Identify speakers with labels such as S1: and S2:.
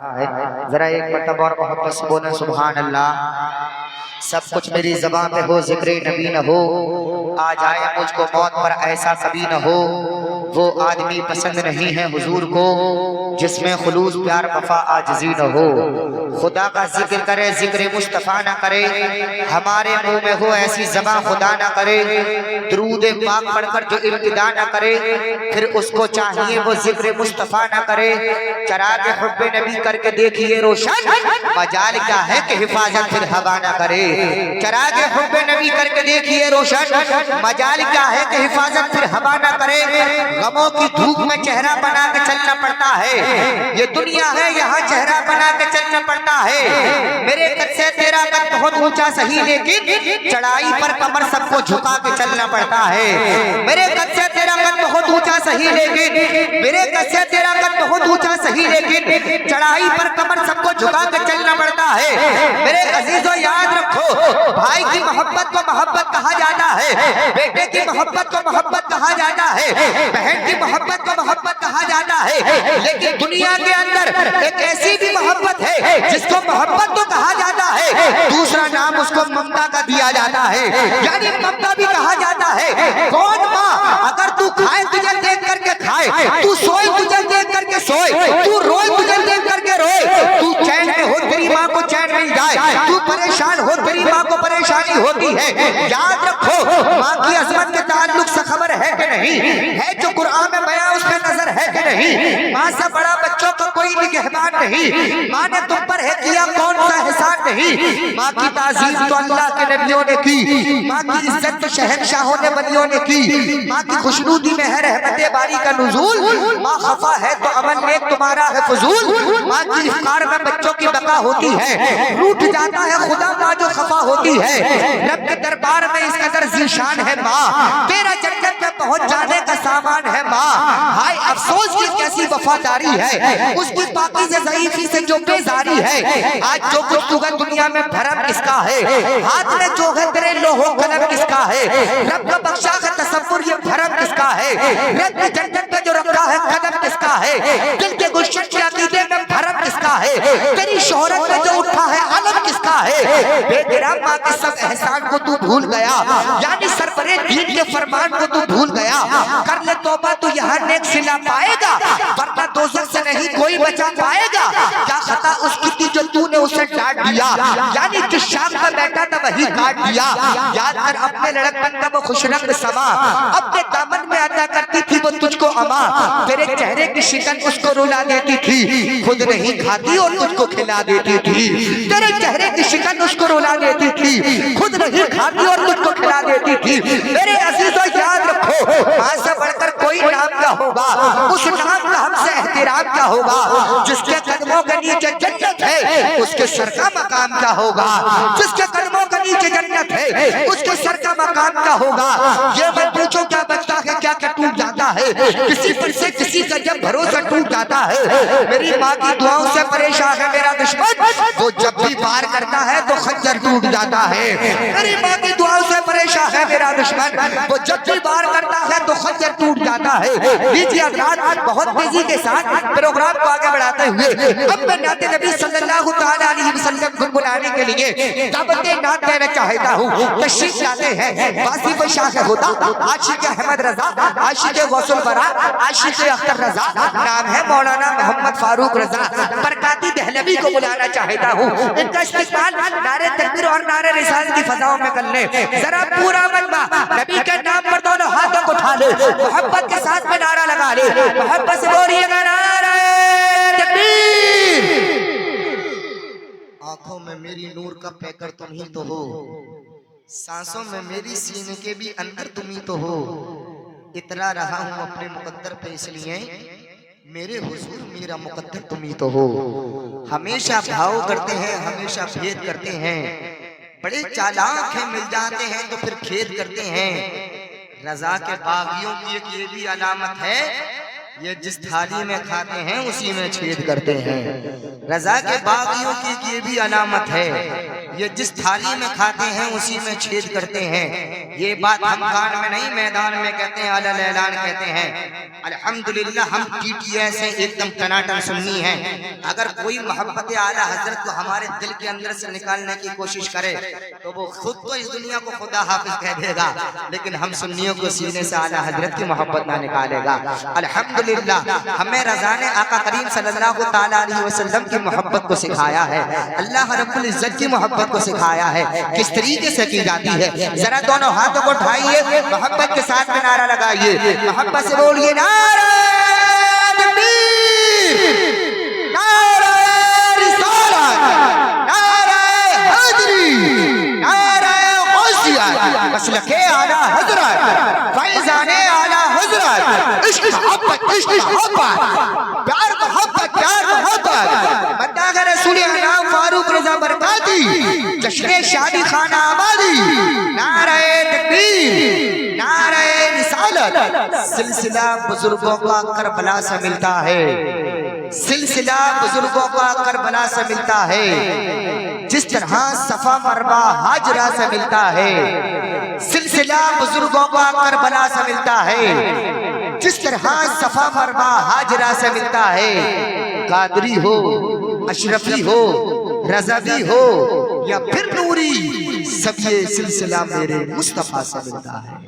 S1: ذرا ایک مرتبہ اور محبت سے بولیں سبحان اللہ۔ سب کچھ میری زبان پہ ہو، ذکر نبی نہ ہو، آ جائے مجھ کو موت پر ایسا کبھی نہ ہو۔ وہ آدمی پسند نہیں ہے حضور کو جس میں خلوص پیار وفا عاجزی نہ ہو۔ خدا کا ذکر کرے ذکر مصطفیٰ نہ کرے، ہمارے منہ میں ہو ایسی زبان خدا نہ کرے۔ درود پاک پڑھ کر جو ابتدا نہ کرے، پھر اس کو چاہیے وہ ذکر مصطفیٰ نہ کرے۔ چراغ حب نبی کر کے دیکھیے روشن، مجال کیا ہے کہ حفاظت پھر ہوا نہ کرے۔ چراغ حب نبی کر کے دیکھیے روشن، مجال کیا ہے کہ حفاظت پھر ہوا نہ کرے۔ غموں کی دھوپ میں چہرہ بنا کے چلنا پڑتا ہے، یہ دنیا ہے یہاں چہرہ بنا کے چلنا پڑتا ہے۔ میرے قد سے تیرا قد بہت اونچا سہی لیکن چڑھائی پر کمر سب کو جھکا کے چلنا پڑتا ہے۔ میرے قد سے تیرا قد بہت اونچا سہی لیکن میرے قد سے تیرا قد بہت اونچا سہی لیکن چڑھائی پر کمر سب کو جھکا کے چلنا پڑتا ہے۔ میرے عزیزو یاد رکھو، بھائی کی محبت کو محبت کہا جاتا ہے، بیٹے کی محبت کو محبت کہا جاتا ہے، بہن کی محبت کو محبت کہا جاتا ہے، لیکن دنیا کے اندر ایک ایسی بھی محبت ہے جس کو محبت تو کہا جاتا ہے، دوسرا نام اس کو ممتا کا دیا جاتا ہے، یعنی ممتا بھی کہا جاتا ہے۔ کون ماں اگر تو کھائے تجھے دیکھ کر کے کھائے، تو سوئے تجھے دیکھ کر کے سوئے، تو روئے تجھے دیکھ کر کے روئے، تو چین میں ہو تیری ماں کو چین مل جائے، تو پریشان ہو تیری ماں کو پریشانی ہوتی ہے۔ یاد رکھو، ماں کی عظمت کے تعلق سے خبر ہے کہ نہیں ہے، جو قرآن میں بیان اس پہ نظر ہے کہ نہیں۔ ماں سے بڑا بچوں کا کوئی نگہبان نہیں، ماں نے تم پر ہے کیا کون سا احسان نہیں۔ ماں کی تعظیم تو اللہ کے نبیوں نے کی، ماں کی عزت تو شہنشاہوں نے ولیوں نے کی، ماں کی خوشنودی میں ہے رحمت باری کا نزول، ماں خفا ہے تو عمل نیک تمہارا ہے فضول۔ ماں کی افکار میں بچوں کی بقا ہوتی ہے، روٹ جاتا ہے خدا ماں جو خفا ہوتی ہے۔ رب کے دربار میں اس قدر ذیشان ہے ماں، تیرا جنت میں پہنچ جانے کا سامان ہے ماں۔ ہائے افسوس کی کیسی وفاداری ہے اس کی پاکیزہ ضعیفی سے جو بیزاری ہے۔ آج جو کچھ تو ہے دنیا میں بھرم کس کا ہے، ہاتھ میں جو ہے تیرے لوح و قلم کس کا ہے، رب کا بخشا ہے تصور یہ بھرم کس کا ہے، رب کی جنت میں جو رکھا ہے قدم کس کا ہے، دل کے گلشن کے عقیدے میں بھرم کس کا ہے، تیری شہرت میں جو اٹھا ہے علم کس کا ہے۔ بے گرام ماں کے سب احسان کو تو بھول گیا، یعنی سرپرے دین کے فرمان کو تو بھول گیا۔ کر لے توبہ تو یہاں نیک صلہ پائے گا، ورنہ دوزخ سے نہیں کوئی بچا پائے گا۔ کیا خطا اس کی تھی جو تو نے اسے ڈانٹ دیا، یعنی جس شام کا بیٹا تھا وہی کاٹ دیا۔ یاد کر اپنے لڑکپن کا وہ خوش رنگ سما، اپنے دامن میں عطا کرتی تھی وہ تجھ کو اما، تیرے چہرے کی شکن اس کو رلا دیتی تھی، خود نہیں کھاتی اور تجھ کو کھلا دیتی تھی۔ تیرے چہرے کی شکن اس کو رلا دیتی تھی، خود نہیں کھاتی اور تجھ کو کھلا دیتی تھی۔ میرے عزیزو یاد رکھو، ماں سے بڑھ کر کوئی نام کا ہوگا، اس نام کا ہم سے احترام کا ہوگا۔ جس کے قدموں کے نیچے جنت ہے اس کے سر کا مقام کیا ہوگا، جس کے قدموں کے نیچے جنت ہے اس کے سر کا مقام کیا ہوگا۔ یہ مت پوچھو کیا بچتا ہے کیا کیا ٹوٹ جاتا ہے، کسی پر سے کسی کا جب بھروسہ ٹوٹ جاتا ہے۔ میری ماں کی دعاؤں سے پریشان ہے میرا دشمن، وہ جب بھی وار کرتا ہے تو خنجر ٹوٹ جاتا ہے۔ میری ماں کی دعاؤں سے پریشان ہے میرا دشمن، وہ جب بھی وار کرتا ہے تو خنجر ٹوٹ جاتا ہے۔ لیجیے حضرات، بہت تیزی کے ساتھ پروگرام کو آگے بڑھاتے ہوئے اب میں نعت نبی صلی اللہ تعالیٰ علیہ وسلم گنگنانے کے لیے دعوت نعت دینا چاہتا ہوں۔ تشریف لاتے ہیں واصف شاہ خدا، عاشق احمد رضا، عاشق غوث الورا، عاشق اختر رضا، نام ہے مولانا محمد فاروق رضا، برکاتی دہلوی کو بلانا چاہتا ہوں۔ ان کا استقبال نعرہ تکبیر اور نعرہ رسالت کی فضاؤں میں کر لیں۔ ذرا پورا مجمع نبی کے نام پر دونوں ہاتھوں کو اٹھا لے، محبت کے ساتھ میں نعرہ لگا لے، محبت سے بولیے گا نعرہ تکبیر۔ آنکھوں میں میری نور کا پیکر تم ہی تو ہو، سانسوں میں میری سینے کے بھی اندر تم ہی تو ہو۔ اترا رہا ہوں اپنے مقدر پہ اس لیے میرے حضور میرا مقدر تم ہی تو ہو۔ ہمیشہ بھاؤ کرتے ہیں ہمیشہ بھید کرتے ہیں، بڑے چالاک ہیں مل جاتے ہیں تو پھر کھید کرتے ہیں۔ رضا کے باغیوں کی ایک یہ بھی علامت ہے، یہ جس تھالی میں کھاتے ہیں اسی میں چھید کرتے ہیں۔ رضا کے باغیوں کی یہ بھی علامت ہے، یہ جس تھالی میں کھاتے ہیں اسی میں چھید کرتے ہیں. یہ بات ہم کان میں نہیں میدان میں کہتے ہیں, علل اعلان کہتے ہیں. الحمدللہ ہم TTS سے ایک دم ٹناٹن سنی ہیں. اگر کوئی محبت اعلیٰ حضرت کو ہمارے دل کے اندر سے نکالنے کی کوشش کرے تو وہ خود تو اس دنیا کو خدا حافظ کہہ دے گا, لیکن ہم سنیوں کو سینے سے اعلیٰ حضرت کی محبت نہ نکالے گا. الحمدللہ ہمیں رضا نے آقا کریم صلی اللہ تعالیٰ علیہ وسلم کی محبت کو سکھایا ہے, اللہ رب العزت کی محبت کو سکھایا ہے. کس طریقے سے کی جاتی ہے؟ ذرا دونوں ہاتھوں کو اٹھائیے, محبت کے ساتھ میں نعرہ لگائیے, محبت سے بولیے نعرہ تکبیر, نعرہ رسالت, نعرہ حیدری, نعرہ غوثیہ, مسلک اعلیٰ حضرت, فیضان اعلیٰ حضرت, عشق محبت, عشق محبت, پیار محبت, پیار محبت, مداح رسول انعام فاروق رضا برکاتی, جشن شادی خانہ آبادی, نعرہ تکبیر, نعرہ رسالت. سلسلہ بزرگوں کا کربلا سے ملتا ہے, سلسلہ بزرگوں کا کربلا سے ملتا ہے, جس طرح صفا مروا ہاجرہ سے ملتا ہے. سلسلہ بزرگوں کا کربلا سے ملتا ہے, جس طرح صفا مروا ہاجرہ سے ملتا ہے. قادری ہو, اشرفی ہو, رضوی ہو یا پھر نوری, سب یہ سلسلہ میرے مصطفیٰ سے ملتا ہے.